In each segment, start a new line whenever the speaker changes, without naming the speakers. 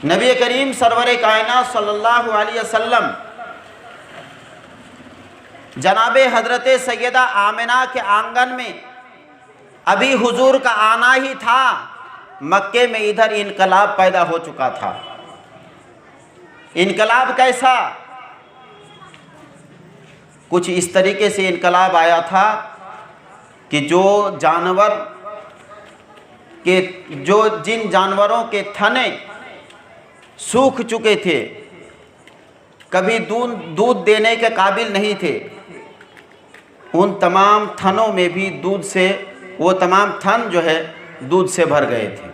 नबी करीम server कायनात सल्लल्लाहु अलैहि वसल्लम जनाब हज़रत सैयदा आमिना के आंगन में अभी हुजूर का आना ही था, मक्के में इधर इनकलाब पैदा हो चुका था। इनकलाब कैसा? कुछ इस तरीके से इनकलाब आया था कि जिन जानवरों के थने सूख चुके थे, कभी दूध देने के काबिल नहीं थे, उन तमाम थनों में भी वो तमाम थन जो है दूध से भर गए थे।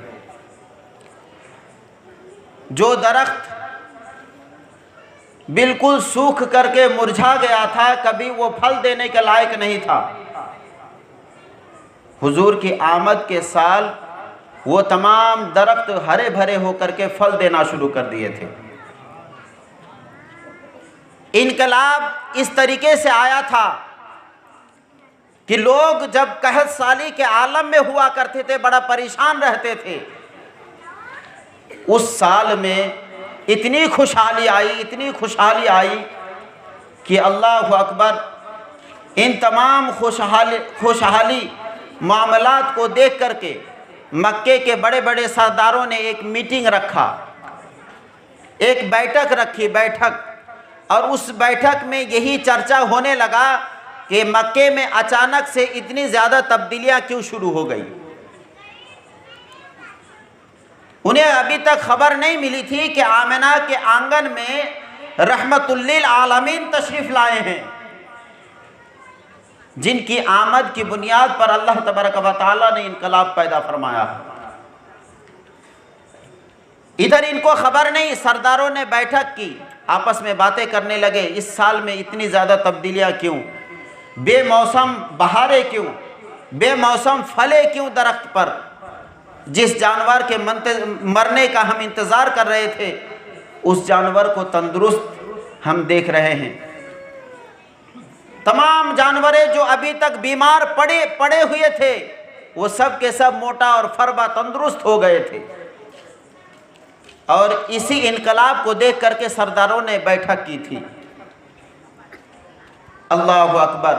जो दरख्त बिल्कुल सूख करके मुरझा गया था, कभी वो फल देने के लायक नहीं था, हुजूर की आमद के साल वो तमाम दरख्त हरे भरे होकर के फल देना शुरू कर दिए थे। इनकलाब इस तरीके से आया था कि लोग जब कहत साली के आलम में हुआ करते थे, बड़ा परेशान रहते थे। उस साल में इतनी खुशहाली आई कि अल्लाह अकबर, इन तमाम खुशहाली मामलात को देख करके मक्के के बड़े बड़े सरदारों ने एक मीटिंग रखा, एक बैठक रखी और उस बैठक में यही चर्चा होने लगा कि मक्के में अचानक से इतनी ज़्यादा तब्दीलियां क्यों शुरू हो गई। उन्हें अभी तक खबर नहीं मिली थी कि आमिना के आंगन में रहमतुल्लिल आलमीन तशरीफ़ लाए हैं, जिनकी आमद की बुनियाद पर अल्लाह तबारक व तआला ने इनकलाब पैदा फरमाया। इधर इनको खबर नहीं, सरदारों ने बैठक की, आपस में बातें करने लगे, इस साल में इतनी ज़्यादा तब्दीलियाँ क्यों, बेमौसम बहारें क्यों, बेमौसम फले क्यों दरख्त पर। जिस जानवर के मरने का हम इंतज़ार कर रहे थे, उस जानवर को तंदुरुस्त हम देख रहे हैं। तमाम जानवरें जो अभी तक बीमार पड़े हुए थे, वो सब के सब मोटा और फरबा तंदुरुस्त हो गए थे। और इसी इनकलाब को देख करके सरदारों ने बैठक की थी। अल्लाह अकबर।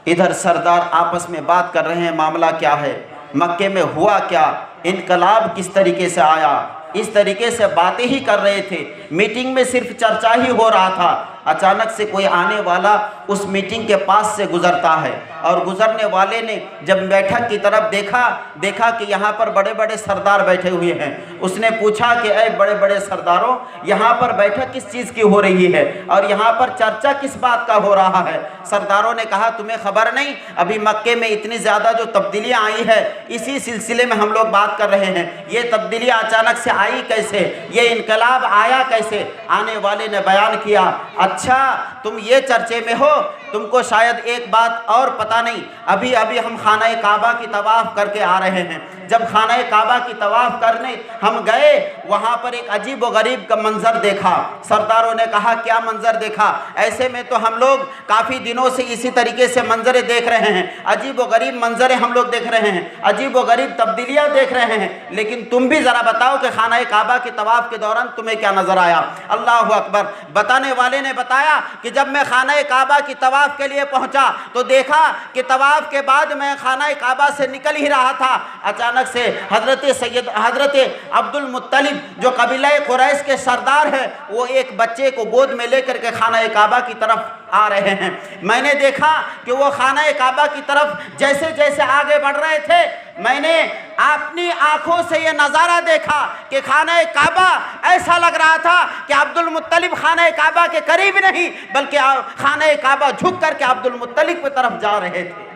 इधर सरदार आपस में बात कर रहे हैं, मामला क्या है, मक्के में हुआ क्या, इनकलाब किस तरीके से आया, इस तरीके से बातें ही कर रहे थे। मीटिंग में सिर्फ चर्चा ही हो रहा था। अचानक से कोई आने वाला उस मीटिंग के पास से गुजरता है, और गुजरने वाले ने जब बैठक की तरफ देखा कि यहाँ पर बड़े बड़े सरदार बैठे हुए हैं। उसने पूछा कि ऐ बड़े बड़े सरदारों, यहाँ पर बैठक किस चीज़ की हो रही है और यहाँ पर चर्चा किस बात का हो रहा है। सरदारों ने कहा, तुम्हें खबर नहीं, अभी मक्के में इतनी ज़्यादा जो तब्दीलियाँ आई है, इसी सिलसिले में हम लोग बात कर रहे हैं। ये तब्दीलियाँ अचानक से आई कैसे, ये इनकलाब आया कैसे। आने वाले ने बयान किया, अच्छा तुम ये चर्चे में हो, तुमको शायद एक बात और पता नहीं, अभी अभी हम खाना काबा की तवाफ़ करके आ रहे हैं। जब खाना काबा की तवाफ़ करने हम गए, वहाँ पर एक अजीब व गरीब का मंज़र देखा। सरदारों ने कहा, क्या मंज़र देखा? ऐसे में तो हम लोग काफ़ी दिनों से इसी तरीके से मंजरे देख रहे हैं, अजीब व गरीब मंजरे हम लोग देख रहे हैं, अजीब व गरीब तब्दीलियाँ देख रहे हैं, लेकिन तुम भी ज़रा बताओ कि खाना काबा की तवाफ़ के दौरान तुम्हें क्या नज़र आया। अल्लाह अकबर। बताने वाले ने बताया कि जब मैं खाना काबा की तवाफ़ के लिए पहुँचा तो देखा कि तवाफ़ के बाद मैं खाना काबा से निकल ही रहा था, अचानक से हज़रत अब्दुल मुत्तलिब जो कबीला कुरैश के सरदार हैं, वो एक बच्चे को गोद में लेकर के खाना काबा की तरफ आ रहे हैं। मैंने देखा कि वो खाना काबा की तरफ जैसे जैसे आगे बढ़ रहे थे, मैंने अपनी आंखों से ये नज़ारा देखा कि खाना काबा ऐसा लग रहा था कि अब्दुल मुत्तलिब खाना काबा के करीब नहीं, बल्कि खाना काबा झुक करके अब्दुल मुत्तलिब की तरफ जा रहे थे।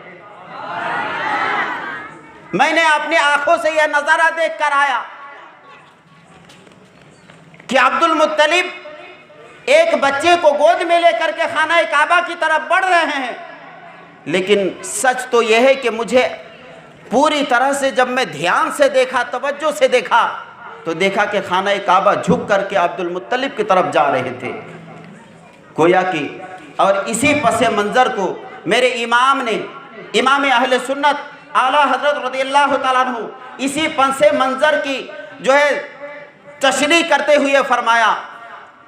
मैंने अपनी आंखों से यह नज़ारा देख कर आया कि अब्दुल मुत्तलिब एक बच्चे को गोद में लेकर के खाना काबा की तरफ बढ़ रहे हैं। लेकिन सच तो यह है कि मुझे पूरी तरह से जब मैं ध्यान से देखा, तवज्जो से देखा, तो देखा कि खाना काबा झुक करके अब्दुल मुत्तलिब की तरफ जा रहे थे, गोया कि। और इसी पसे मंज़र को मेरे इमाम ने, इमाम अहले सुन्नत आला हज़रत रज़ियल्लाहु ताला अन्हु, इसी पसे मंज़र की जो है तशरीह करते हुए फरमाया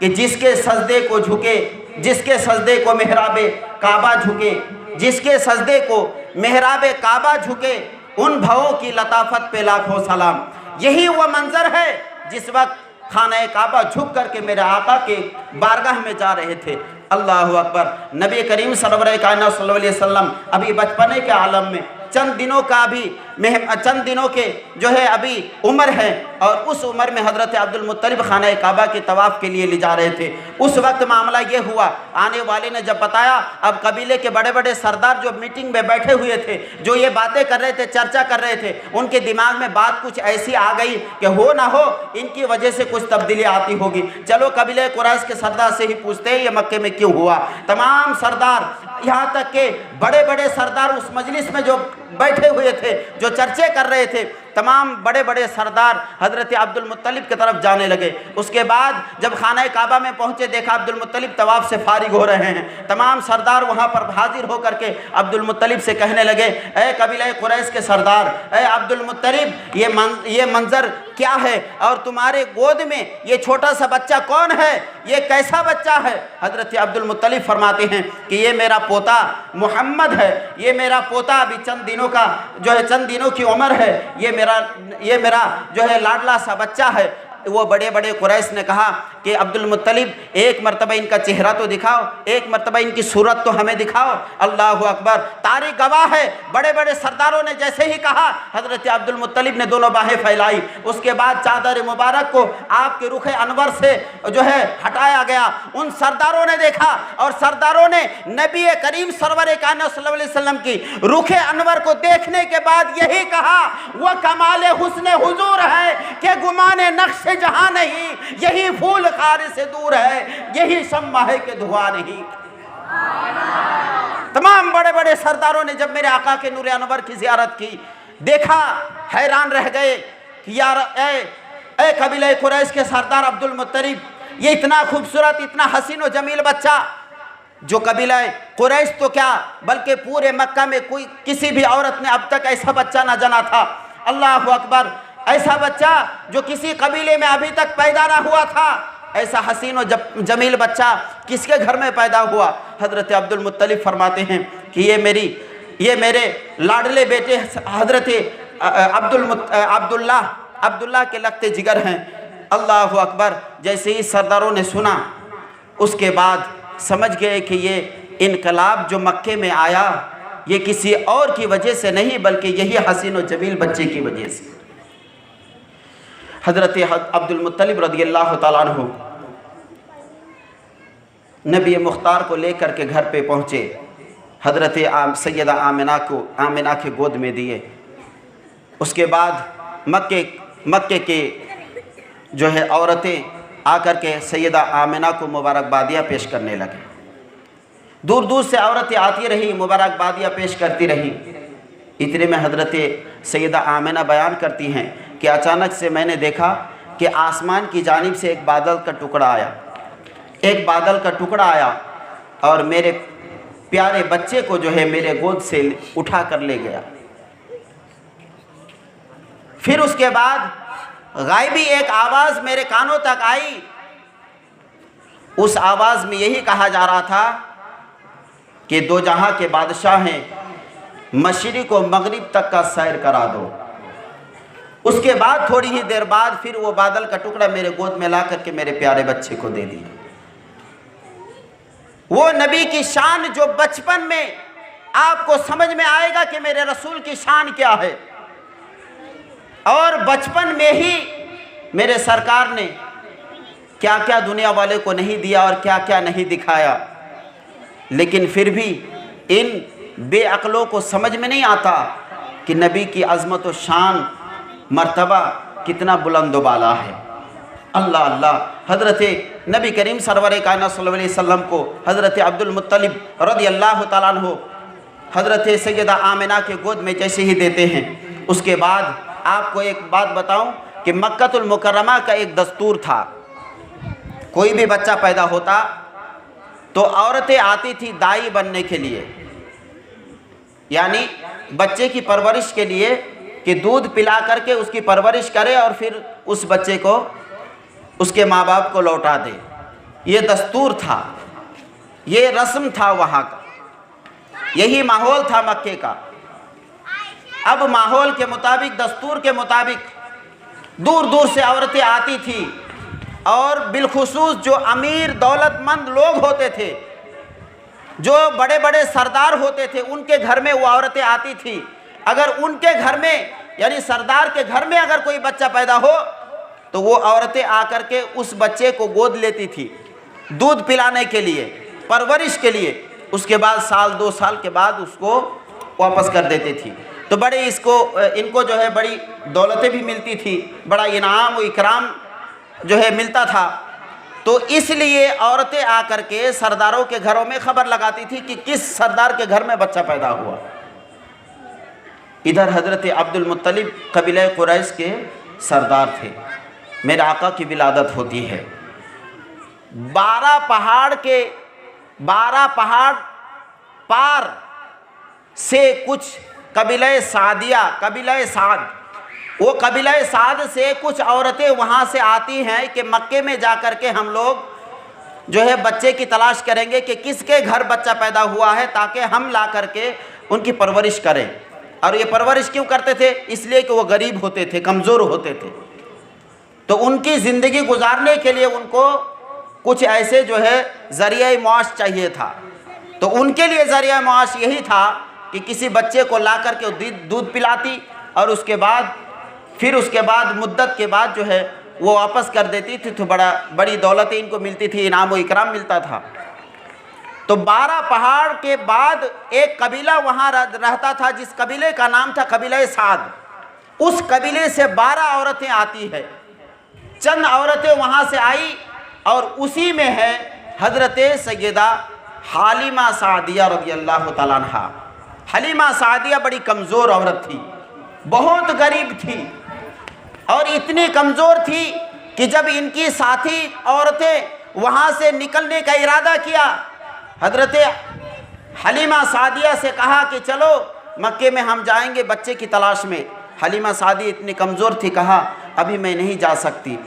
कि जिसके सजदे को झुके, जिसके सजदे को मेहराबे काबा झुके, जिसके सजदे को मेहराबे काबा झुके, उन भवों की लताफत पे लाखों सलाम। यही वो मंजर है जिस वक्त खाना काबा झुक करके मेरे आका के बारगाह में जा रहे थे। अल्लाह अकबर। नबी करीम सल्लल्लाहु अलैहि वसल्लम अभी बचपने के आलम में चंद दिनों के जो है अभी उम्र है, और उस उम्र में हज़रत अब्दुल मुत्तलिब खाना काबा के तवाफ़ के लिए ले जा रहे थे। उस वक्त मामला ये हुआ, आने वाले ने जब बताया, अब कबीले के बड़े बड़े सरदार जो मीटिंग में बैठे हुए थे, जो ये बातें कर रहे थे, चर्चा कर रहे थे, उनके दिमाग में बात कुछ ऐसी आ गई कि हो ना हो इनकी वजह से कुछ तब्दीली आती होगी, चलो कबीले कुरैश के सरदार से ही पूछते हैं ये मक्के में क्यों हुआ। तमाम सरदार, यहाँ तक के बड़े बड़े सरदार उस मजलिस में जो बैठे हुए थे, जो चर्चे कर रहे थे, तमाम बड़े बड़े सरदार हज़रत अब्दुल मुत्तलिब की तरफ जाने लगे। उसके बाद जब खाना काबा में पहुँचे, देखा अब्दुल मुत्तलिब तवाफ़ से फारिग हो रहे हैं। तमाम सरदार वहाँ पर हाजिर होकर के अब्दुल मुत्तलिब से कहने लगे, ए कबीला कुरैश के सरदार, ए अब्दुल मुत्तलिब, ये मंजर क्या है, और तुम्हारे गोद में ये छोटा सा बच्चा कौन है, ये कैसा बच्चा है। हज़रत अब्दुल मुत्तलिब फरमाते हैं कि ये मेरा पोता मोहम्मद है, ये मेरा पोता अभी चंद दिनों की उम्र है, ये मेरा जो है लाडला सा बच्चा है। वो बड़े बड़े कुरैश ने कहा कि अब्दुल मुत्तलिब, एक मरतबा इनका चेहरा तो दिखाओ, एक मरतबा इनकी सूरत तो हमें दिखाओ। अल्लाह अकबर। तारीख गवाह है, बड़े बड़े सरदारों ने जैसे ही कहा, हज़रत अब्दुल मुत्तलिब ने दोनों बाहें फैलाई। उसके बाद चादर मुबारक को आपके रुख अनवर से जो है हटाया गया। उन सरदारों ने देखा, और सरदारों ने नबी करीम सरवर कायनात सल्लल्लाहु अलैहि वसल्लम की रुख अनवर को देखने के बाद यही कहा, वह कमाल हुस्न हुजूर है कि गुमाने नक्श जहां नहीं, यही फूल खारे से दूर है, यही शम्मा है कि धुआं नहीं। तमाम बड़े बड़े सरदारों ने जब मेरे आका के नूर अनवर की ज़ियारत की, देखा, हैरान रह गए कि यार ए कबीला कुरैश के सरदार अब्दुल मुत्तलिब, ये इतना खूबसूरत, इतना हसीन और जमील बच्चा, जो कबीला कुरैश तो क्या बल्कि पूरे मक्का में कोई किसी भी औरत ने अब तक ऐसा बच्चा ना जना था। अल्लाह अकबर। ऐसा बच्चा जो किसी कबीले में अभी तक पैदा ना हुआ था, ऐसा हसीन और जमील बच्चा किसके घर में पैदा हुआ। हज़रत अब्दुल मुत्तलिब फरमाते हैं कि ये मेरे लाडले बेटे हज़रत अब्दुल्लाह के लगते जिगर हैं। अल्लाह अकबर। जैसे ही सरदारों ने सुना, उसके बाद समझ गए कि ये इनकलाब जो मक्के में आया, ये किसी और की वजह से नहीं, बल्कि यही हसीन और जमील बच्चे की वजह से। हज़रत अब्दुल मुत्तलिब रज़ियल्लाहु ताला अन्हु नबी मुख्तार को लेकर के घर पे पहुँचे, हज़रत सैयदा आमिना के गोद में दिए। उसके बाद मक्के के जो है औरतें आकर के सैयदा आमिना को मुबारकबादियाँ पेश करने लगे। दूर दूर से औरतें आती रही, मुबारकबादियाँ पेश करती रही। इतने में हज़रत सैयदा आमिना बयान करती हैं कि अचानक से मैंने देखा कि आसमान की जानिब से एक बादल का टुकड़ा आया और मेरे प्यारे बच्चे को जो है मेरे गोद से उठा कर ले गया। फिर उसके बाद गायबी एक आवाज़ मेरे कानों तक आई। उस आवाज़ में यही कहा जा रहा था कि दो जहां के बादशाह हैं, मशरिक़ व मगरिब तक का सैर करा दो। उसके बाद थोड़ी ही देर बाद फिर वो बादल का टुकड़ा मेरे गोद में ला करके मेरे प्यारे बच्चे को दे दिया। वो नबी की शान जो बचपन में आपको समझ में आएगा कि मेरे रसूल की शान क्या है, और बचपन में ही मेरे सरकार ने क्या क्या दुनिया वाले को नहीं दिया और क्या क्या नहीं दिखाया। लेकिन फिर भी इन बेअक्लों को समझ में नहीं आता कि नबी की अज़मत व शान मर्तबा कितना बुलंद बाला है। अल्लाह अल्लाह। हज़रत नबी करीम सरवर कायनात सल्लल्लाहु अलैहि वसल्लम को हज़रत अब्दुल मुत्तलिब रज़ियल्लाहु ताला अन्हु हज़रत सैयदा आमिना के गोद में जैसे ही देते हैं, उसके बाद आपको एक बात बताऊं कि मक्कतुल मुकर्रमा का एक दस्तूर था। कोई भी बच्चा पैदा होता तो औरतें आती थी दाई बनने के लिए, यानी बच्चे की परवरिश के लिए, कि दूध पिला करके उसकी परवरिश करे और फिर उस बच्चे को उसके माँ बाप को लौटा दे। ये दस्तूर था, ये रस्म था वहाँ का, यही माहौल था मक्के का। अब माहौल के मुताबिक, दस्तूर के मुताबिक दूर दूर से औरतें आती थी और बिलखुसूस जो अमीर दौलतमंद लोग होते थे, जो बड़े बड़े सरदार होते थे, उनके घर में वो औरतें आती थी। अगर उनके घर में, यानी सरदार के घर में अगर कोई बच्चा पैदा हो तो वो औरतें आकर के उस बच्चे को गोद लेती थी दूध पिलाने के लिए, परवरिश के लिए। उसके बाद साल 2 साल के बाद उसको वापस कर देती थी। तो बड़े इनको जो है बड़ी दौलतें भी मिलती थी, बड़ा इनाम व इकराम जो है मिलता था। तो इसलिए औरतें आकर के सरदारों के घरों में खबर लगाती थी कि किस सरदार के घर में बच्चा पैदा हुआ। इधर हज़रत अब्दुल मुत्तलिब कबीला कुरैश के सरदार थे। मेरे आका की विलादत होती है। 12 पहाड़ पार से कुछ कबीला सादिया, कबीला साद, वो कबीला साद से कुछ औरतें वहाँ से आती हैं कि मक्के में जाकर के हम लोग जो है बच्चे की तलाश करेंगे कि किसके घर बच्चा पैदा हुआ है, ताकि हम ला करके उनकी परवरिश करें। और ये परवरिश क्यों करते थे? इसलिए कि वो गरीब होते थे, कमज़ोर होते थे। तो उनकी ज़िंदगी गुजारने के लिए उनको कुछ ऐसे जो है ज़रिया मुआश चाहिए था। तो उनके लिए ज़रिया मुआश यही था कि किसी बच्चे को ला करके दूध पिलाती और उसके बाद मुद्दत के बाद जो है वो वापस कर देती थी। तो बड़ी दौलतें इनको मिलती थी, इनाम व इकराम मिलता था। तो 12 पहाड़ के बाद एक कबीला वहाँ रहता था, जिस कबीले का नाम था कबीला साद। उस कबीले से 12 औरतें आती है। चंद औरतें वहाँ से आई और उसी में है हज़रत सैयदा हालिमा सादिया रज़ियल्लाहु ताला अन्हा। हलीमा सादिया बड़ी कमज़ोर औरत थी, बहुत गरीब थी और इतनी कमज़ोर थी कि जब इनकी साथी औरतें वहाँ से निकलने का इरादा किया, हज़रत हलीमा सादिया से कहा कि चलो मक्के में हम जाएंगे बच्चे की तलाश में। हलीमा सादी इतनी कमज़ोर थी, कहा अभी मैं नहीं जा सकती,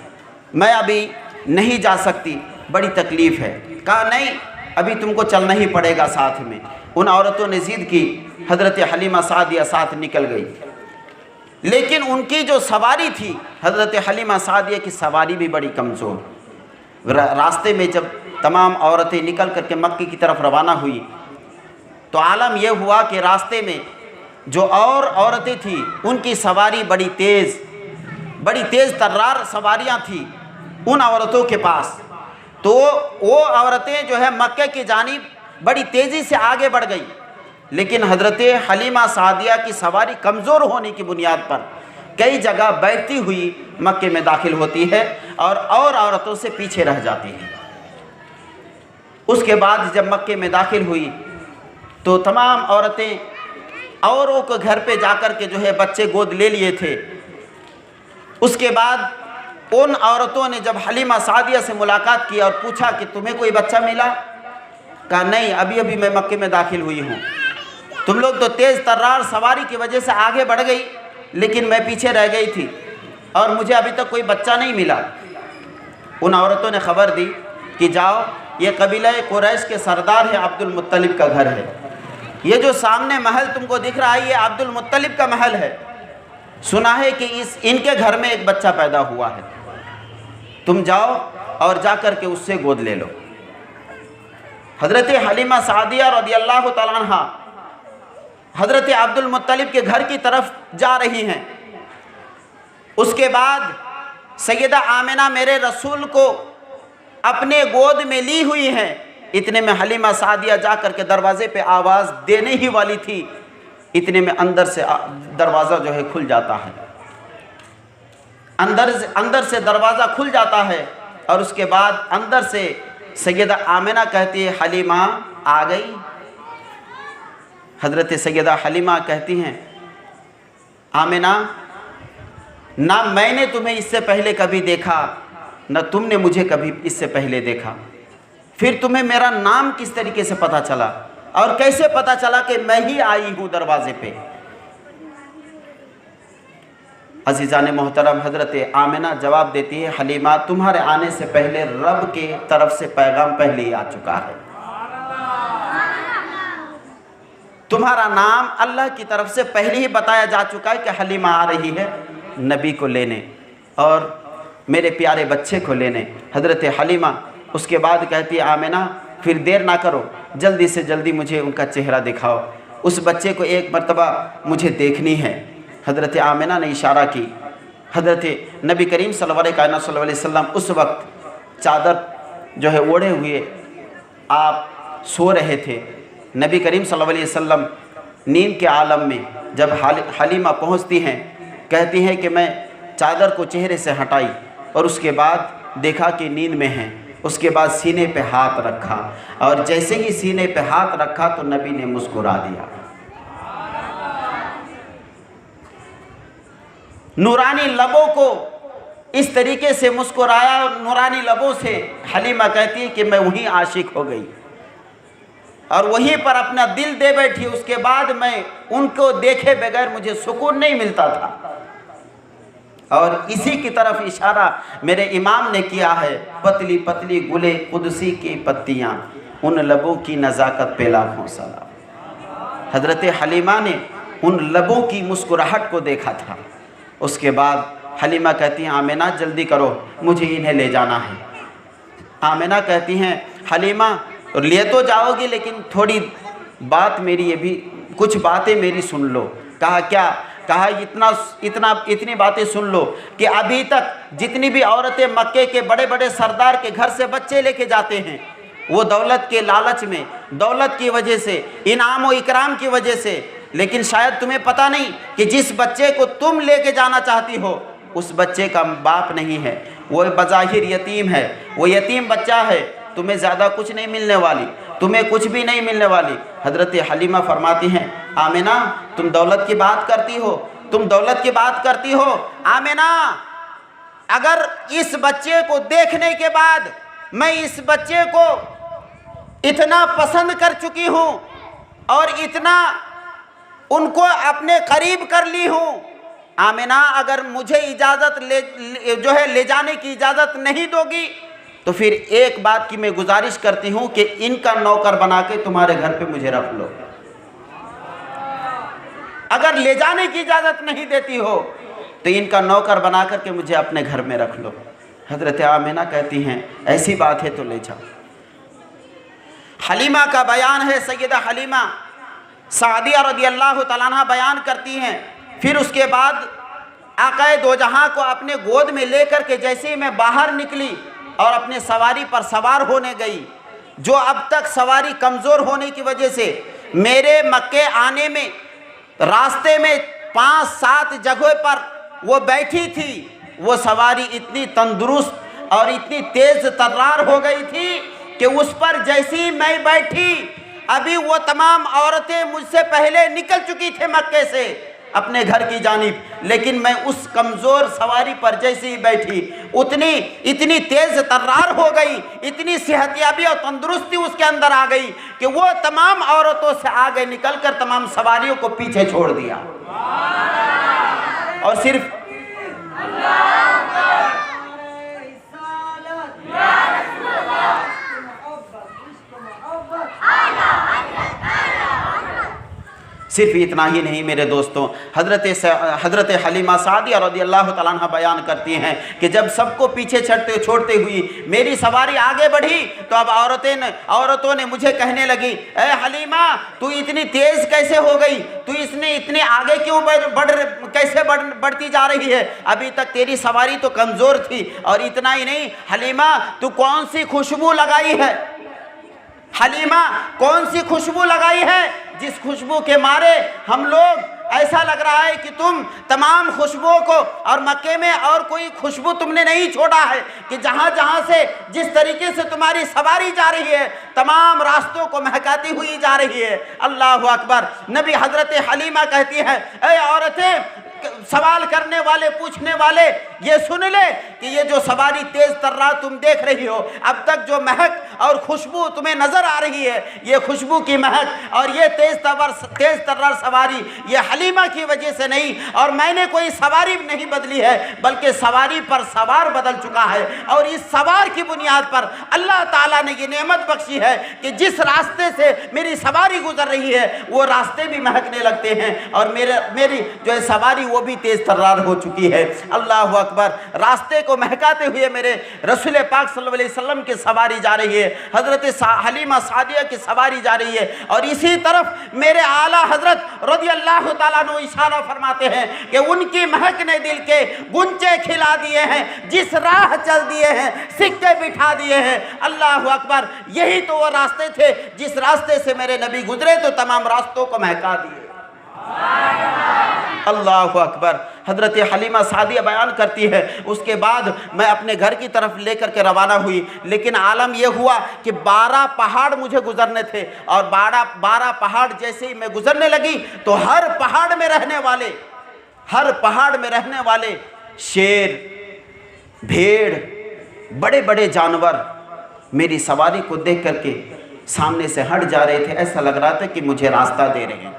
मैं अभी नहीं जा सकती, बड़ी तकलीफ़ है। कहा नहीं, अभी तुमको चलना ही पड़ेगा साथ में। उन औरतों ने ज़िद की, हज़रत हलीमा सादिया साथ निकल गई। लेकिन उनकी जो सवारी थी, हज़रत हलीमा सादिया की सवारी भी बड़ी कमज़ोर। रास्ते में जब तमाम औरतें निकल करके मक्के की तरफ रवाना हुई तो आलम यह हुआ कि रास्ते में जो और औरतें थीं उनकी सवारी बड़ी तेज़ तर्रार सवारियां थीं उन औरतों के पास। तो वो औरतें जो है मक्के की जानिब बड़ी तेज़ी से आगे बढ़ गई। लेकिन हज़रत हलीमा सादिया की सवारी कमज़ोर होने की बुनियाद पर कई जगह बैठती हुई मक्के में दाखिल होती है और औरतों से पीछे रह जाती है। उसके बाद जब मक्के में दाखिल हुई तो तमाम औरतें औरों के घर पे जाकर के जो है बच्चे गोद ले लिए थे। उसके बाद उन औरतों ने जब हलीमा सादिया से मुलाकात की और पूछा कि तुम्हें कोई बच्चा मिला? कहा नहीं, अभी अभी मैं मक्के में दाखिल हुई हूँ। तुम लोग तो तेज़ तर्रार सवारी की वजह से आगे बढ़ गई, लेकिन मैं पीछे रह गई थी और मुझे अभी तक कोई बच्चा नहीं मिला। उन औरतों ने खबर दी कि जाओ, ये कबीला कुरैश के सरदार है, अब्दुल मुत्तलिब का घर है। ये जो सामने महल तुमको दिख रहा है, ये अब्दुल मुत्तलिब का महल है। सुना है कि इनके घर में एक बच्चा पैदा हुआ है, तुम जाओ और जा कर के उससे गोद ले लो। हज़रत हलीमा सादिया रज़ियल्लाहु ताला अन्हा हज़रत अब्दुल मुत्तलिब के घर की तरफ जा रही हैं। उसके बाद सैयदा आमिना मेरे रसूल को अपने गोद में ली हुई हैं। इतने में हलीमा सादिया जा कर के दरवाज़े पे आवाज़ देने ही वाली थी, इतने में अंदर से दरवाज़ा जो है खुल जाता है। अंदर से दरवाज़ा खुल जाता है और उसके बाद अंदर से सैयदा आमिना कहती है, हलीमा आ गई। हज़रत सैयदा हलीमा कहती हैं, आमिना, ना मैंने तुम्हें इससे पहले कभी देखा, न तुमने मुझे कभी इससे पहले देखा। फिर तुम्हें मेरा नाम किस तरीके से पता चला और कैसे पता चला कि मैं ही आई हूँ दरवाजे पे? अज़ीज़ान मोहतरम, हज़रत आमिना जवाब देती है, हलीमा तुम्हारे आने से पहले रब के तरफ से पैगाम पहले ही आ चुका है, तुम्हारा नाम अल्लाह की तरफ से पहले ही बताया जा चुका है कि हलीमा आ रही है नबी को लेने और मेरे प्यारे बच्चे को लेने। हज़रत हलीमा उसके बाद कहती है, आमिना फिर देर ना करो, जल्दी से जल्दी मुझे उनका चेहरा दिखाओ, उस बच्चे को एक मर्तबा मुझे देखनी है। हज़रत आमिना ने इशारा की। हज़रत नबी करीम सल्लल्लाहु अलैहि वसल्लम उस वक्त चादर जो है ओढ़े हुए आप सो रहे थे। नबी करीम सल्लल्लाहु अलैहि वसल्लम नींद के आलम में जब हलीमा पहुंचती हैं, कहती हैं कि मैं चादर को चेहरे से हटाई और उसके बाद देखा कि नींद में हैं। उसके बाद सीने पे हाथ रखा और जैसे ही सीने पे हाथ रखा तो नबी ने मुस्कुरा दिया। नूरानी लबों को इस तरीके से मुस्कुराया और नूरानी लबों से हलीमा कहती है कि मैं वहीं आशिक हो गई और वहीं पर अपना दिल दे बैठी। उसके बाद मैं उनको देखे बगैर मुझे सुकून नहीं मिलता था। और इसी की तरफ इशारा मेरे इमाम ने किया है, पतली पतली गुले कुदसी की पत्तियाँ, उन लबों की नज़ाकत पे लाखों सलाम। हज़रत हलीमा ने उन लबों की मुस्कुराहट को देखा था। उसके बाद हलीमा कहती हैं, आमिना जल्दी करो, मुझे इन्हें ले जाना है। आमिना कहती हैं, हलीमा ले तो जाओगी लेकिन थोड़ी बात मेरी, ये भी कुछ बातें मेरी सुन लो। कहा क्या? कहा इतनी बातें सुन लो कि अभी तक जितनी भी औरतें मक्के के बड़े बड़े सरदार के घर से बच्चे लेके जाते हैं, वो दौलत के लालच में, दौलत की वजह से, इनाम व इकराम की वजह से, लेकिन शायद तुम्हें पता नहीं कि जिस बच्चे को तुम लेके जाना चाहती हो उस बच्चे का बाप नहीं है, वो बज़ाहिर यतीम है, वो यतीम बच्चा है, तुम्हें ज़्यादा कुछ नहीं मिलने वाली, तुम्हें कुछ भी नहीं मिलने वाली। हज़रत हलीमा फरमाती हैं, आमिना तुम दौलत की बात करती हो, तुम दौलत की बात करती हो। आमिना अगर इस बच्चे को देखने के बाद मैं इस बच्चे को इतना पसंद कर चुकी हूँ और इतना उनको अपने करीब कर ली हूँ, आमिना अगर मुझे इजाज़त ले जाने की इजाज़त नहीं दोगी तो फिर एक बात की मैं गुजारिश करती हूँ कि इनका नौकर बना के तुम्हारे घर पे मुझे रख लो। अगर ले जाने की इजाज़त नहीं देती हो तो इनका नौकर बना करके मुझे अपने घर में रख लो। हज़रत आमिना कहती हैं, ऐसी बात है तो ले जाओ। हलीमा का बयान है, सैयदा हलीमा सादिया रज़ियल्लाहु तआला अन्हा बयान करती हैं, फिर उसके बाद आक़ाए दो जहां को अपने गोद में लेकर के जैसे ही मैं बाहर निकली और अपने सवारी पर सवार होने गई, जो अब तक सवारी कमज़ोर होने की वजह से मेरे मक्के आने में रास्ते में 5-7 जगह पर वो बैठी थी, वो सवारी इतनी तंदुरुस्त और इतनी तेज़ तर्रार हो गई थी कि उस पर जैसे ही मैं बैठी, अभी वो तमाम औरतें मुझसे पहले निकल चुकी थी मक्के से अपने घर की जानिब, लेकिन मैं उस कमज़ोर सवारी पर जैसे ही बैठी इतनी तेज़ तर्रार हो गई, इतनी सेहतियाबी और तंदुरुस्ती उसके अंदर आ गई कि वो तमाम औरतों से आगे निकलकर तमाम सवारियों को पीछे छोड़ दिया और सिर्फ सिर्फ इतना ही नहीं मेरे दोस्तों, हज़रत हलीमा सादिया रज़ियल्लाहु तआला अन्हा बयान करती हैं कि जब सबको पीछे छोड़ते हुई मेरी सवारी आगे बढ़ी तो अब औरतों ने मुझे कहने लगी, ए हलीमा तू इतनी तेज़ कैसे हो गई, तू इतने आगे क्यों बढ़ती जा रही है, अभी तक तेरी सवारी तो कमज़ोर थी। और इतना ही नहीं, हलीमा तू कौन सी खुशबू लगाई है, हलीमा कौन सी खुशबू लगाई है जिस खुशबू के मारे हम लोग, ऐसा लग रहा है कि तुम तमाम खुशबुओं को, और मक्के में और कोई खुशबू तुमने नहीं छोड़ा है कि जहाँ जहाँ से जिस तरीके से तुम्हारी सवारी जा रही है तमाम रास्तों को महकाती हुई जा रही है। अल्लाह अकबर। नबी हज़रत हलीमा कहती है, ए औरतें सवाल करने वाले, पूछने वाले ये सुन ले कि ये जो सवारी तेज तर्रार तुम देख रही हो, अब तक जो महक और खुशबू तुम्हें नजर आ रही है, ये खुशबू की महक और ये तेज तर्रार सवारी ये हलीमा की वजह से नहीं, और मैंने कोई सवारी नहीं बदली है, बल्कि सवारी पर सवार बदल चुका है। और इस सवार की बुनियाद पर अल्लाह ताला ने ये नेमत बख्शी है कि जिस रास्ते से मेरी सवारी गुजर रही है वो रास्ते भी महकने लगते हैं, और मेरी जो है सवारी वो भी तेज तर्रार हो चुकी है। अल्लाह अकबर। रास्ते को महकाते हुए मेरे रसूल पाक सल्लल्लाहु अलैहि वसल्लम की सवारी जा रही है, हज़रत हलीमा सादिया की सवारी जा रही है, और इसी तरफ मेरे आला हज़रत रज़ी अल्लाह ताला अन्हु इशारा फरमाते हैं कि उनकी महक ने दिल के गुंचे खिला दिए हैं, जिस राह चल दिए हैं, सिक्के बिठा दिए हैं। अल्लाह अकबर। यही तो वो रास्ते थे जिस रास्ते से मेरे नबी गुजरे तो तमाम रास्तों को महका दिए। अल्लाह अकबर। हज़रत हलीमा सादिया बयान करती है, उसके बाद मैं अपने घर की तरफ लेकर के रवाना हुई, लेकिन आलम यह हुआ कि 12 पहाड़ मुझे गुजरने थे, और 12 पहाड़ जैसे ही मैं गुजरने लगी तो हर पहाड़ में रहने वाले शेर, भेड़, बड़े बड़े जानवर मेरी सवारी को देख करके सामने से हट जा रहे थे। ऐसा लग रहा था कि मुझे रास्ता दे रहे हैं।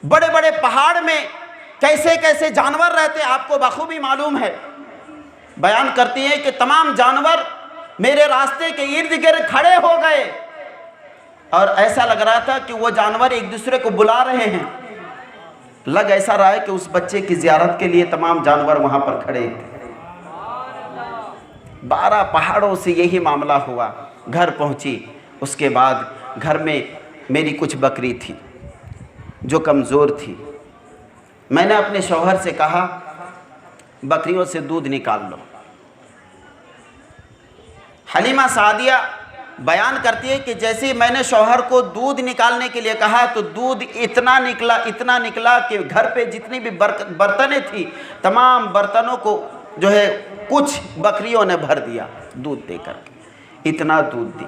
बड़े बड़े पहाड़ में कैसे कैसे जानवर रहते आपको बखूबी मालूम है। बयान करती हैं कि तमाम जानवर मेरे रास्ते के इर्द गिर्द खड़े हो गए, और ऐसा लग रहा था कि वो जानवर एक दूसरे को बुला रहे हैं। लग ऐसा रहा है कि उस बच्चे की ज़ियारत के लिए तमाम जानवर वहाँ पर खड़े थे। 12 पहाड़ों से यही मामला हुआ। घर पहुँची, उसके बाद घर में मेरी कुछ बकरी थी जो कमज़ोर थी। मैंने अपने शौहर से कहा बकरियों से दूध निकाल लो। हलीमा सादिया बयान करती है कि जैसे ही मैंने शौहर को दूध निकालने के लिए कहा तो दूध इतना निकला कि घर पे जितनी भी बर्तनें थी तमाम बर्तनों को जो है कुछ बकरियों ने भर दिया दूध देकर के। इतना दूध दी।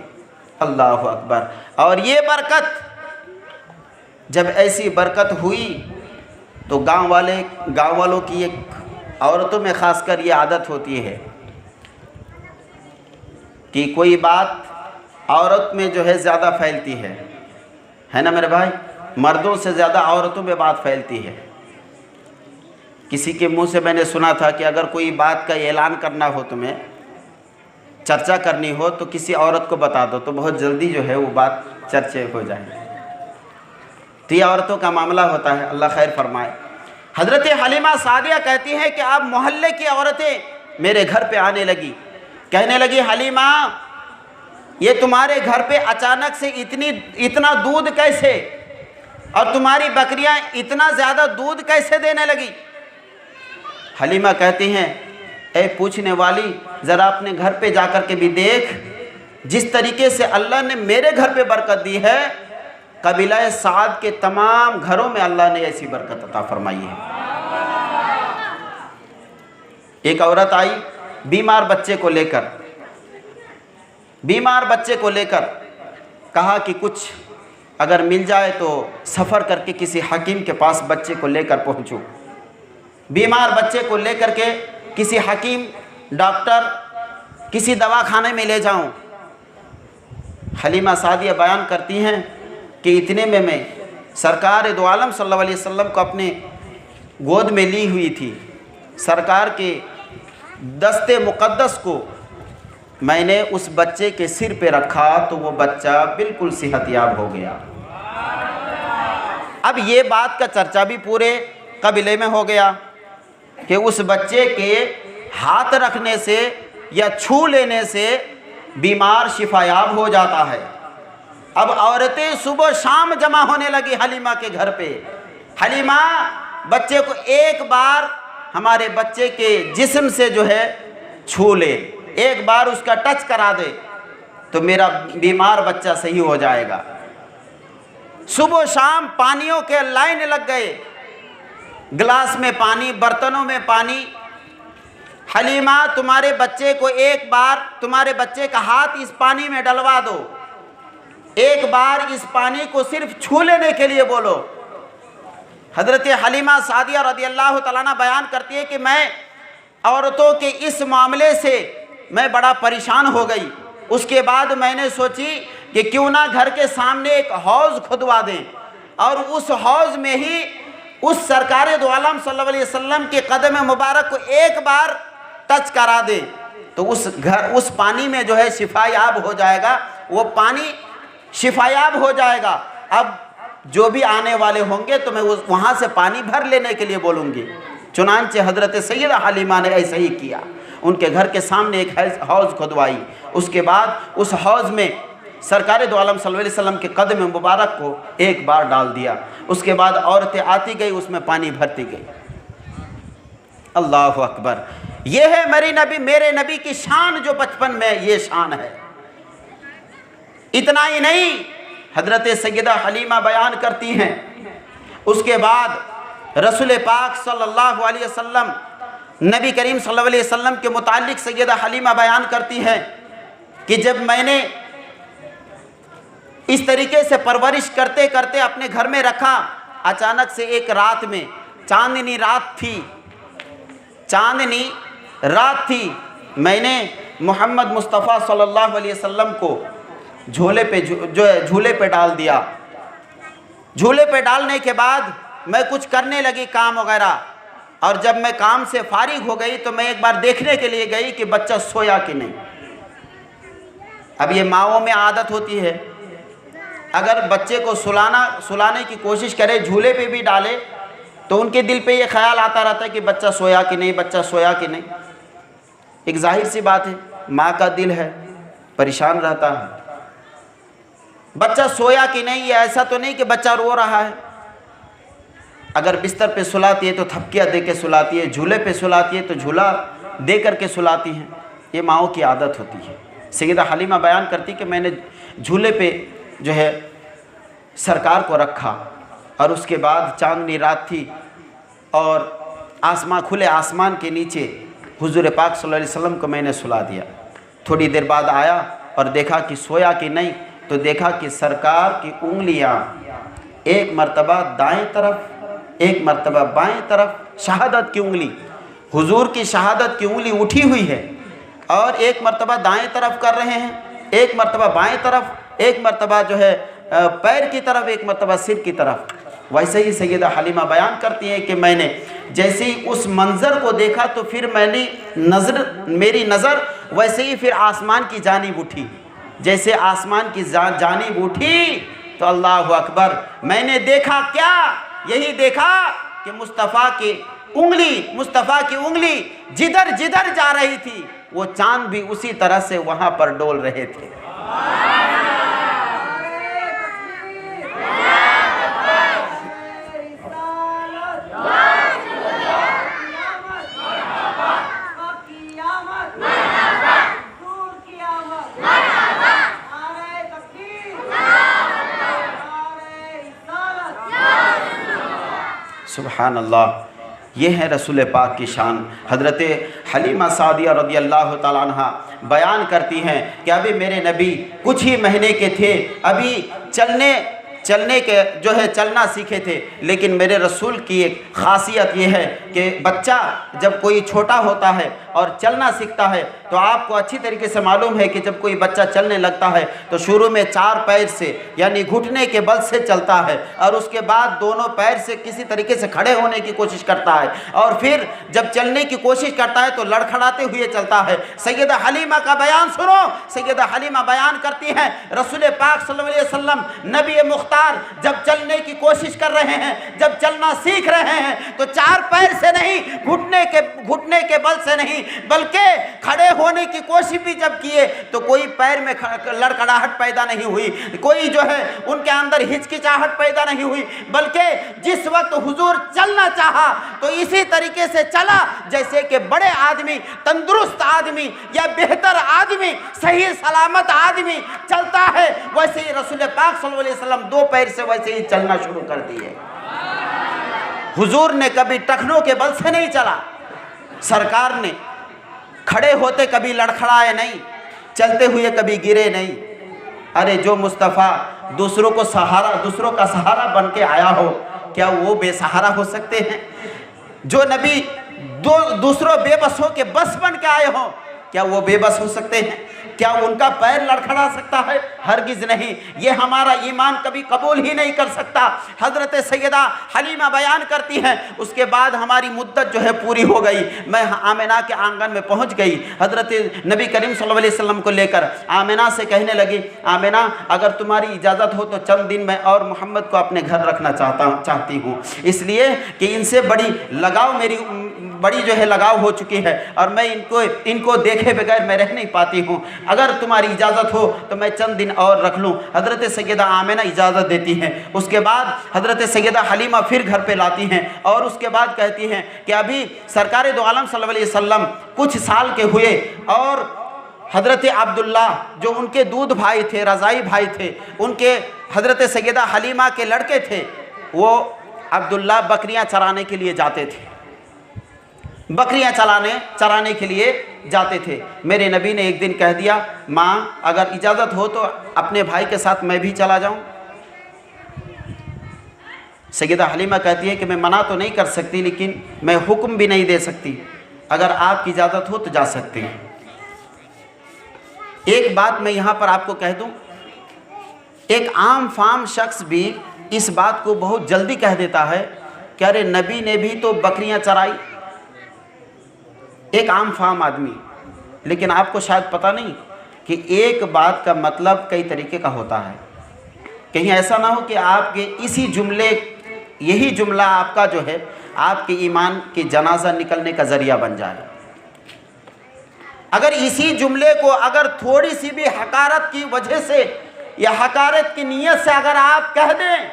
अल्लाह अकबर। और ये बरकत, जब ऐसी बरकत हुई तो गांव वालों की एक औरतों में ख़ासकर ये आदत होती है कि कोई बात औरत में जो है ज़्यादा फैलती है ना मेरे भाई। मर्दों से ज़्यादा औरतों में बात फैलती है। किसी के मुंह से मैंने सुना था कि अगर कोई बात का ऐलान करना हो, तुम्हें चर्चा करनी हो, तो किसी औरत को बता दो तो बहुत जल्दी जो है वो बात चर्चे हो जाए। तो ये औरतों का मामला होता है। अल्लाह खैर फरमाए। हज़रत हलीमा सादिया कहती हैं कि अब मोहल्ले की औरतें मेरे घर पे आने लगी, कहने लगी हलीमा ये तुम्हारे घर पे अचानक से इतना दूध कैसे, और तुम्हारी बकरियां इतना ज़्यादा दूध कैसे देने लगी। हलीमा कहती हैं ए पूछने वाली, ज़रा अपने घर पे जाकर के भी देख, जिस तरीके से अल्लाह ने मेरे घर पे बरकत दी है, कबीला साद के तमाम घरों में अल्लाह ने ऐसी बरकत अता फरमाई है। एक औरत आई बीमार बच्चे को लेकर, कहा कि कुछ अगर मिल जाए तो सफ़र करके किसी हकीम के पास बच्चे को लेकर पहुंचूं। बीमार बच्चे को लेकर के किसी हकीम, डॉक्टर, किसी दवाखाने में ले जाऊं। हलीमा सादिया बयान करती हैं कि इतने में मैं सरकार दो आलम सल्लल्लाहु अलैहि वसल्लम को अपने गोद में ली हुई थी। सरकार के दस्ते मुक़द्दस को मैंने उस बच्चे के सिर पे रखा तो वो बच्चा बिल्कुल सेहतयाब हो गया। अब ये बात का चर्चा भी पूरे कबीले में हो गया कि उस बच्चे के हाथ रखने से या छू लेने से बीमार शिफायाब हो जाता है। अब औरतें सुबह शाम जमा होने लगी हलीमा के घर पे। हलीमा बच्चे को एक बार हमारे बच्चे के जिस्म से जो है छू ले, एक बार उसका टच करा दे तो मेरा बीमार बच्चा सही हो जाएगा। सुबह शाम पानियों के लाइन लग गए, गिलास में पानी, बर्तनों में पानी। हलीमा तुम्हारे बच्चे को एक बार, तुम्हारे बच्चे का हाथ इस पानी में डलवा दो, एक बार इस पानी को सिर्फ छू लेने के लिए बोलो। हज़रत हलीमा सादिया रज़ियल्लाहु तआला अन्हा बयान करती है कि मैं औरतों के इस मामले से मैं बड़ा परेशान हो गई। उसके बाद मैंने सोची कि क्यों ना घर के सामने एक हौज़ खुदवा दें और उस हौज़ में ही उस सरकार दो आलम सल्लल्लाहु अलैहि वसल्लम के कदम मुबारक को एक बार टच करा दें, तो उस पानी में जो है शिफायाब हो जाएगा, वो पानी शिफायाब हो जाएगा। अब जो भी आने वाले होंगे तो मैं वहाँ से पानी भर लेने के लिए बोलूँगी। चुनांचे हज़रत सैयदा हलीमा ने ऐसा ही किया, उनके घर के सामने एक हौज़ खुदवाई। उसके बाद उस हौज़ में सरकार दो आलम सल्लल्लाहु अलैहि वसल्लम के कदम मुबारक को एक बार डाल दिया। उसके बाद औरतें आती गई, उसमें पानी भरती गई। अल्लाह अकबर। ये है मेरे नबी की शान, जो बचपन में ये शान है। इतना ही नहीं, हज़रत सैयदा हलीमा बयान करती हैं, उसके बाद रसूल पाक सल्लल्लाहु अलैहि वसल्लम, नबी करीम सल्लल्लाहु अलैहि वसल्लम के मुताल्लिक़ सैयदा हलीमा बयान करती हैं कि जब मैंने इस तरीके से परवरिश करते करते अपने घर में रखा, अचानक से एक रात में, चांदनी रात थी, मैंने मोहम्मद मुस्तफ़ा सल्लल्लाहु अलैहि वसल्लम को झूले पे डाल दिया। झूले पे डालने के बाद मैं कुछ करने लगी काम वगैरह, और जब मैं काम से फारिग हो गई तो मैं एक बार देखने के लिए गई कि बच्चा सोया कि नहीं। अब ये माँओं में आदत होती है, अगर बच्चे को सुलाने की कोशिश करे, झूले पे भी डाले, तो उनके दिल पे ये ख्याल आता रहता है कि बच्चा सोया कि नहीं, बच्चा सोया कि नहीं। एक जाहिर सी बात है, माँ का दिल है, परेशान रहता है। बच्चा सोया कि नहीं, ये ऐसा तो नहीं कि बच्चा रो रहा है। अगर बिस्तर पे सुलाती है तो थपकियाँ दे के सुलाती है, झूले पे सुलाती है तो झूला दे करके सुलाती हैं। ये माँओं की आदत होती है। सैयदा हलीमा बयान करती कि मैंने झूले पे जो है सरकार को रखा, और उसके बाद चांदनी रात थी और खुले आसमान के नीचे हुजूर पाक सल्लल्लाहु अलैहि वसल्लम को मैंने सुला दिया। थोड़ी देर बाद आया और देखा कि सोया कि नहीं, तो देखा कि सरकार की उंगलियां एक मर्तबा दाएं तरफ, एक मर्तबा बाएं तरफ, शहादत की उंगली, हुजूर की शहादत की उंगली उठी हुई है, और एक मर्तबा दाएं तरफ कर रहे हैं, एक मर्तबा बाएं तरफ, एक मर्तबा जो है पैर की तरफ, एक मर्तबा सिर की तरफ। वैसे ही सैयदा हलीमा बयान करती हैं कि मैंने जैसे ही उस मंज़र को देखा तो फिर मेरी नज़र वैसे ही फिर आसमान की जानिब उठी। जैसे आसमान की जानिब उठी तो अल्लाह अकबर, मैंने देखा क्या, यही देखा कि मुस्तफ़ा की उंगली जिधर जिधर जा रही थी, वो चांद भी उसी तरह से वहाँ पर डोल रहे थे। सुभान अल्लाह। ये है रसूल पाक की शान। हज़रत हलीमा सादिया रज़ियल्लाहु ताला अन्हा बयान करती हैं कि अभी मेरे नबी कुछ ही महीने के थे, अभी चलने के जो है चलना सीखे थे। लेकिन मेरे रसूल की एक ख़ासियत ये है कि बच्चा जब कोई छोटा होता है और चलना सीखता है, तो आपको अच्छी तरीके से मालूम है कि जब कोई बच्चा चलने लगता है तो शुरू में 4 पैर से यानी घुटने के बल से चलता है, और उसके बाद दोनों पैर से किसी तरीके से खड़े होने की कोशिश करता है, और फिर जब चलने की कोशिश करता है तो लड़खड़ाते हुए चलता है। सैयदा हलीमा का बयान सुनो। सैयदा हलीमा बयान करती हैं, रसूल पाक सल्लल्लाहु अलैहि वसल्लम नबी मुख्तार जब चलने की कोशिश कर रहे हैं, जब चलना सीख रहे हैं, तो 4 पैर से नहीं, घुटने के बल से नहीं, बल्कि खड़े होने की कोशिश भी जब किए तो कोई पैर में लड़खड़ाहट पैदा नहीं हुई, कोई जो है उनके अंदर हिचकिचाहट पैदा नहीं हुई, बल्कि जिस वक्त हुजूर चलना चाहा तो इसी तरीके से चला जैसे कि बड़े आदमी, तंदुरुस्त आदमी या बेहतर आदमी, सही सलामत आदमी चलता है, वैसे ही रसूल पाक सल्लल्लाहु अलैहि वसल्लम 2 पैर से वैसे ही चलना शुरू कर दिए। हुजूर ने कभी टखनों के बल से नहीं चला, सरकार ने खड़े होते कभी लड़खड़ाए नहीं, चलते हुए कभी गिरे नहीं। अरे जो मुस्तफ़ा दूसरों का सहारा बन के आया हो, क्या वो बेसहारा हो सकते हैं? जो नबी दूसरों बेबसों के बस बन के आए हों, क्या वो बेबस हो सकते हैं? क्या उनका पैर लड़खड़ा सकता है? हरगिज़ नहीं। ये हमारा ईमान कभी कबूल ही नहीं कर सकता। हज़रत सैयदा हलीमा बयान करती हैं, उसके बाद हमारी मुद्दत जो है पूरी हो गई। मैं आमिना के आंगन में पहुंच गई। हज़रत नबी करीम सल्लल्लाहु अलैहि वसल्लम को लेकर आमिना से कहने लगी, आमिना अगर तुम्हारी इजाज़त हो तो चंद दिन मैं और मोहम्मद को अपने घर रखना चाहती हूँ, इसलिए कि इनसे बड़ी लगाव मेरी बड़ी जो है लगाव हो चुकी है और मैं इनको देखे बगैर मैं रह नहीं पाती हूँ। अगर तुम्हारी इजाज़त हो तो मैं चंद दिन और रख लूँ। हज़रत सैयदा आमिना इजाज़त देती हैं। उसके बाद हज़रत सैयदा हलीमा फिर घर पे लाती हैं और उसके बाद कहती हैं कि अभी सरकार दो आलम सल्लल्लाहु अलैहि वसल्लम कुछ साल के हुए और हज़रत अब्दुल्ला जो उनके दूध भाई थे, रज़ाई भाई थे, उनके हज़रत सैयदा हलीमा के लड़के थे, वो अब्दुल्ला बकरियां चराने के लिए जाते थे, बकरियां चराने के लिए जाते थे। मेरे नबी ने एक दिन कह दिया, माँ अगर इजाज़त हो तो अपने भाई के साथ मैं भी चला जाऊं। सैयदा हलीमा कहती है कि मैं मना तो नहीं कर सकती, लेकिन मैं हुक्म भी नहीं दे सकती। अगर आपकी इजाज़त हो तो जा सकते हैं। एक बात मैं यहाँ पर आपको कह दूं, एक आम फाम शख्स भी इस बात को बहुत जल्दी कह देता है कि अरे नबी ने भी तो बकरियां चराई, एक आम फाम आदमी। लेकिन आपको शायद पता नहीं कि एक बात का मतलब कई तरीके का होता है। कहीं ऐसा ना हो कि आपके इसी जुमले, यही जुमला आपका जो है आपके ईमान की जनाजा निकलने का ज़रिया बन जाए। अगर इसी जुमले को अगर थोड़ी सी भी हकारत की वजह से या हकारत की नीयत से अगर आप कह दें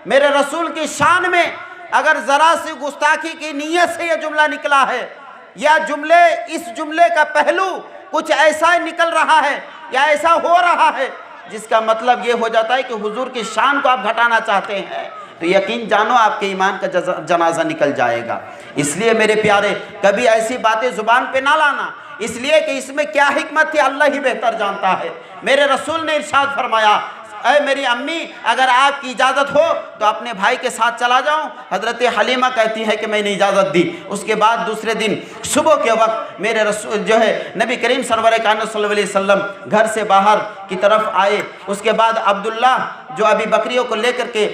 मेरे रसूल की शान में, अगर ज़रा सी गुस्ताखी की नीयत से यह जुमला निकला है या इस जुमले का पहलू कुछ ऐसा निकल रहा है या ऐसा हो रहा है जिसका मतलब ये हो जाता है कि हुजूर की शान को आप घटाना चाहते हैं, तो यकीन जानो आपके ईमान का जनाजा निकल जाएगा। इसलिए मेरे प्यारे, कभी ऐसी बातें ज़ुबान पे ना लाना, इसलिए कि इसमें क्या हिकमत थी अल्लाह ही बेहतर जानता है। मेरे रसूल ने इरशाद फरमाया, अरे मेरी अम्मी अगर आपकी इजाज़त हो तो अपने भाई के साथ चला जाऊं। हज़रत हलीमा कहती है कि मैंने इजाज़त दी। उसके बाद दूसरे दिन सुबह के वक्त मेरे रसूल जो है नबी करीम सल्लल्लाहु अलैहि वसल्लम घर से बाहर की तरफ आए। उसके बाद अब्दुल्ला जो अभी बकरियों को लेकर के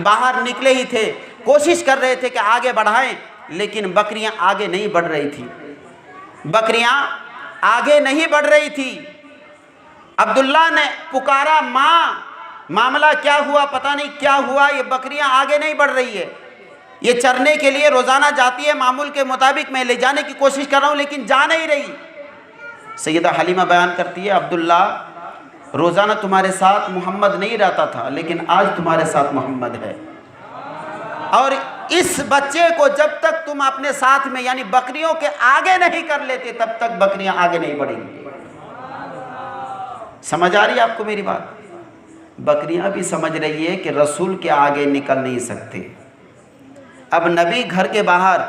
बाहर निकले ही थे, कोशिश कर रहे थे कि आगे बढ़ाएं, लेकिन बकरियां आगे नहीं बढ़ रही थी, बकरियां आगे नहीं बढ़ रही थी। अब्दुल्ला ने पुकारा, माँ मामला क्या हुआ, पता नहीं क्या हुआ, ये बकरियां आगे नहीं बढ़ रही है, ये चरने के लिए रोज़ाना जाती है, मामूल के मुताबिक मैं ले जाने की कोशिश कर रहा हूँ लेकिन जा नहीं रही। सैयदा हलीमा बयान करती है, अब्दुल्ला रोज़ाना तुम्हारे साथ मोहम्मद नहीं रहता था, लेकिन आज तुम्हारे साथ मोहम्मद है, और इस बच्चे को जब तक तुम अपने साथ में यानी बकरियों के आगे नहीं कर लेते तब तक बकरियां आगे नहीं बढ़ेंगी। समझ आ रही है आपको मेरी बात? बकरियां भी समझ रही है कि रसूल के आगे निकल नहीं सकते। अब नबी घर के बाहर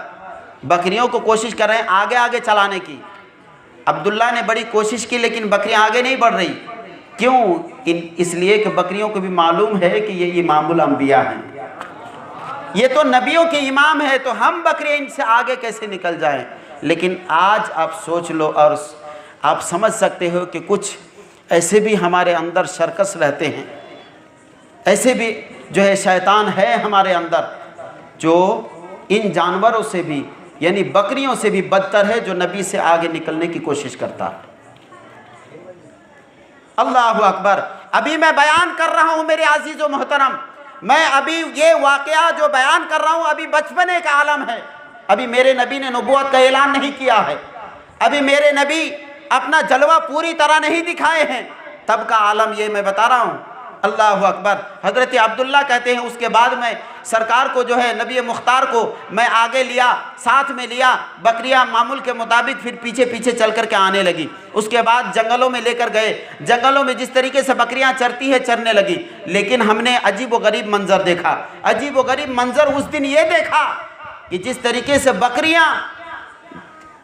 बकरियों को कोशिश कर रहे हैं आगे आगे चलाने की। अब्दुल्ला ने बड़ी कोशिश की लेकिन बकरियां आगे नहीं बढ़ रही। क्यों? इसलिए कि बकरियों को भी मालूम है कि ये इमामुल अंबिया हैं, ये तो नबियों के इमाम है, तो हम बकरियां इनसे आगे कैसे निकल जाएं। लेकिन आज आप सोच लो और आप समझ सकते हो कि कुछ ऐसे भी हमारे अंदर शरकस रहते हैं, ऐसे भी जो है शैतान है हमारे अंदर, जो इन जानवरों से भी यानी बकरियों से भी बदतर है, जो नबी से आगे निकलने की कोशिश करता है। अल्लाह अकबर। अभी मैं बयान कर रहा हूँ मेरे अजीज़ व मोहतरम, मैं अभी ये वाक़या जो बयान कर रहा हूँ अभी बचपने का आलम है। अभी मेरे नबी ने नबूवत का ऐलान नहीं किया है, अभी मेरे नबी अपना जलवा पूरी तरह नहीं दिखाए हैं, तब का आलम ये मैं बता रहा हूँ। अल्लाह अकबर। हज़रत अब्दुल्ला कहते हैं, उसके बाद मैं सरकार को जो है नबी मुख्तार को मैं आगे लिया, साथ में लिया, बकरियां मामूल के मुताबिक फिर पीछे पीछे चल कर के आने लगी। उसके बाद जंगलों में लेकर गए, जंगलों में जिस तरीके से बकरियां चरती है चरने लगी, लेकिन हमने अजीब व गरीब मंजर देखा। अजीब व गरीब मंजर उस दिन ये देखा कि जिस तरीके से बकरियां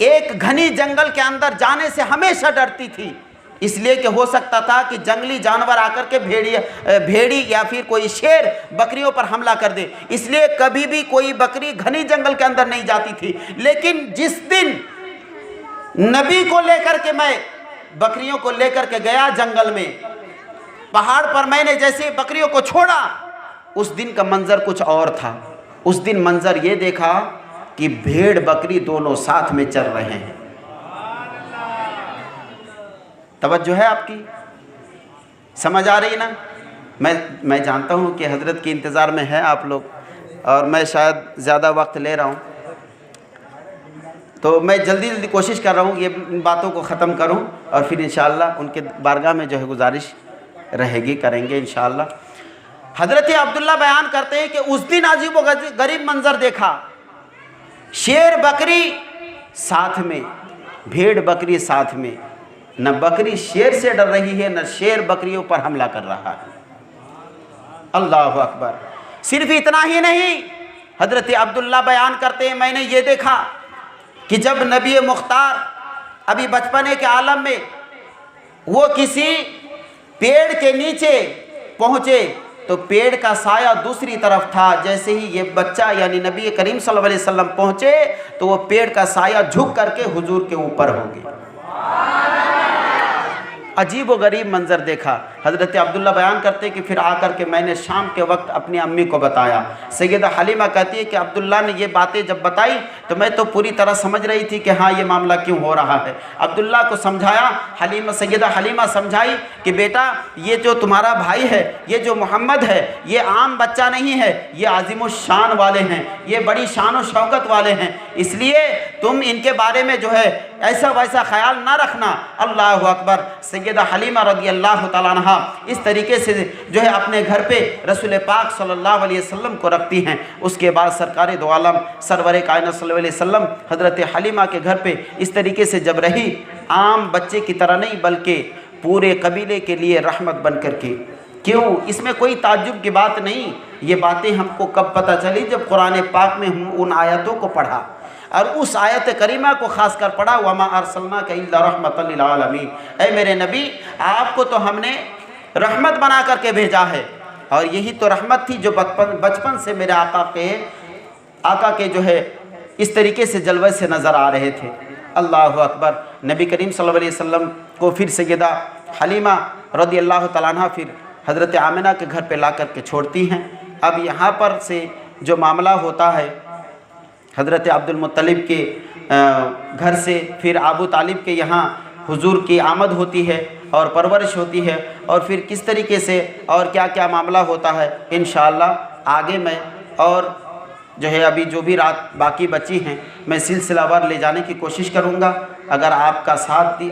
एक घनी जंगल के अंदर जाने से हमेशा डरती थी, इसलिए कि हो सकता था कि जंगली जानवर आकर के भेड़ी या फिर कोई शेर बकरियों पर हमला कर दे, इसलिए कभी भी कोई बकरी घनी जंगल के अंदर नहीं जाती थी। लेकिन जिस दिन नबी को लेकर के मैं बकरियों को लेकर के गया जंगल में, पहाड़ पर मैंने जैसे बकरियों को छोड़ा, उस दिन का मंजर कुछ और था। उस दिन मंजर ये देखा कि भेड़ बकरी दोनों साथ में चल रहे हैं। तवज्जो है आपकी, समझ आ रही ना? मैं जानता हूँ कि हज़रत के इंतज़ार में है आप लोग, और मैं शायद ज़्यादा वक्त ले रहा हूँ, तो मैं जल्दी कोशिश कर रहा हूँ ये बातों को ख़त्म करूँ और फिर इंशाअल्लाह उनके बारगाह में जो है गुजारिश रहेगी, करेंगे इंशाअल्लाह। हज़रत अब्दुल्ला बयान करते हैं कि उस दिन अजीब व गरीब मंज़र देखा, शेर बकरी साथ में, भेड़ बकरी साथ में, न बकरी शेर से डर रही है न शेर बकरियों पर हमला कर रहा है। अल्लाह अकबर। सिर्फ इतना ही नहीं, हज़रत अब्दुल्ला बयान करते हैं मैंने ये देखा कि जब नबी मुख्तार अभी बचपने के आलम में वो किसी पेड़ के नीचे पहुँचे तो पेड़ का साया दूसरी तरफ था। जैसे ही ये बच्चा यानी नबी करीम सल्लल्लाहु अलैहि वसल्लम पहुँचे तो वो पेड़ का साया झुक करके हुजूर के ऊपर हो गया। अजीब व गरीब मंज़र देखा। हज़रत अब्दुल्ला बयान करते कि फिर आकर के मैंने शाम के वक्त अपनी अम्मी को बताया। सैयदा हलीमा कहती है कि अब्दुल्ला ने ये बातें जब बताई तो मैं तो पूरी तरह समझ रही थी कि हाँ ये मामला क्यों हो रहा है। अब्दुल्ला को समझाया, सैयदा हलीमा समझाई कि बेटा ये जो तुम्हारा भाई है, ये जो मोहम्मद है, ये आम बच्चा नहीं है, ये आज़िम शान वाले हैं, ये बड़ी शान व शौकत वाले हैं, इसलिए तुम इनके बारे में जो है ऐसा वैसा ख्याल ना रखना। अल्लाह अकबर। सैयदा हलीमा रज़ियल्लाहु तआला अन्हा इस तरीके से जो है अपने घर पे रसूल पाक सल्लल्लाहु अलैहि वसल्लम को रखती हैं। उसके बाद सरकार दो आलम सरवर कायनात सल्लल्लाहु अलैहि वसल्लम हज़रत हलीमा के घर पे इस तरीके से जब रही, आम बच्चे की तरह नहीं बल्कि पूरे कबीले के लिए रहमत बन कर के। क्यों? इसमें कोई ताज्जुब की बात नहीं। ये बातें हमको कब पता चली? जब कुरान पाक में हम उन आयतों को पढ़ा और उस आयत करीमा को खास कर पढ़ा, वमा अरसलनाका इल्ला रहमतल लिल आलमीन। ऐ मेरे नबी, आपको तो हमने रहमत बना करके भेजा है। और यही तो रहमत थी जो बचपन से मेरे आका के जो है इस तरीके से जलवे से नज़र आ रहे थे। अल्लाह अकबर। नबी करीम सल्लल्लाहु अलैहि वसल्लम को फिर सैयदा हलीमा रज़ियल्लाहु तआला अन्हा फिर हज़रत आमिना के घर पे ला कर के छोड़ती हैं। अब यहाँ पर से जो मामला होता है, हज़रत अब्दुल मुत्तलिब के घर से फिर अबू तालिब के यहाँ हुजूर की आमद होती है और परवरिश होती है, और फिर किस तरीके से और क्या क्या मामला होता है इंशाअल्लाह आगे मैं और जो है अभी जो भी रात बाकी बची हैं मैं सिलसिलावार ले जाने की कोशिश करूँगा। अगर आपका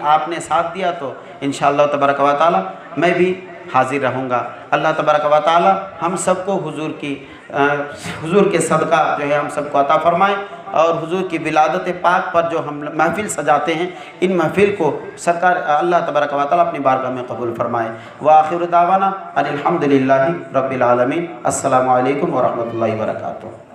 आपने साथ दिया तो इंशाअल्लाह तबारक व तआला मैं भी हाजिर रहूँगा। अल्लाह तबारक व तआला हम सबको हुजूर के सदका जो है हम सबको अता फ़रमाए, और हुजूर की विलादत पाक पर जो हम महफ़िल सजाते हैं, इन महफ़िल को सरकार अल्लाह तबारक व तआला अपनी बारगाह में कबूल फ़रमाए। व आखिरु दावाना अनिल हम्दुलिल्लाहि रब्बिल आलमीन। अस्सलामु अलैकुम व रहमतुल्लाहि व बरकातुहू।